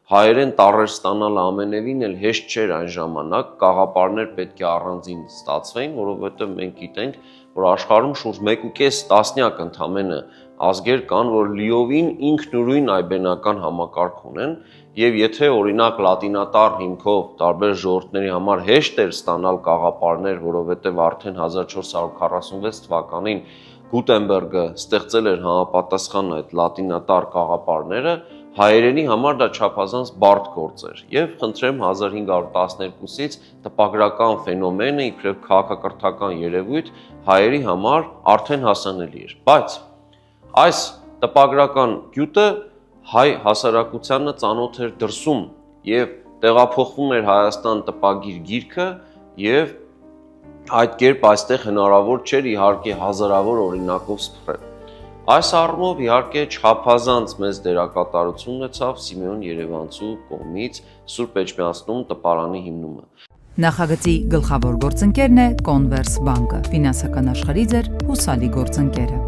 հայերեն տառեր ստանալը ամենևին էլ հեշտ չէր այն ժամանակ, կաղապարներ պետք է առանձին ստացվեին, որովհետև մենք գիտենք, որ աշխարհում շուրջ 1.5 տասնյակ ընդամենը ազգեր կան, որ լիովին ինքնուրույն այբենական համակարգ ունեն, եւ եթե օրինակ լատինատար հիմքով տարբեր ժողովուրդների համար հեշտ էր ստանալ կաղապարներ, որովհետև արդեն 1446 թվականին Գուտենբերգը ստեղծել էր համապատասխան այդ լատինատար կաղապարները, հայերենի համար դա չափազանց բարդ գործ էր եւ խնդրեմ 1512-ից տպագրական ֆենոմենը իբրև քաղաքակրթական երևույթ հայերի համար արդեն հասանելի էր, բայց այս տպագրական գյուտը հայ հասարակությանը ծանոթ էր դրսում եւ տեղափոխվում էր Հայաստան տպագիր գիրքը եւ այդ կերպ այստեղ հնարավոր չէր իհարկե հազարավոր օրինակով սփռել։ Այս առումով իհարկե չափազանց մեծ դերակատարություն ունեցավ Սիմեոն Երևանցու կողմից Սուրբ Էջմիածնում տպարանի հիմնումը։ Նախագծի գլխավոր գործընկերն է Converse բանկը, ֆինանսական աշխարհի ձեր հուսալի գործընկերը։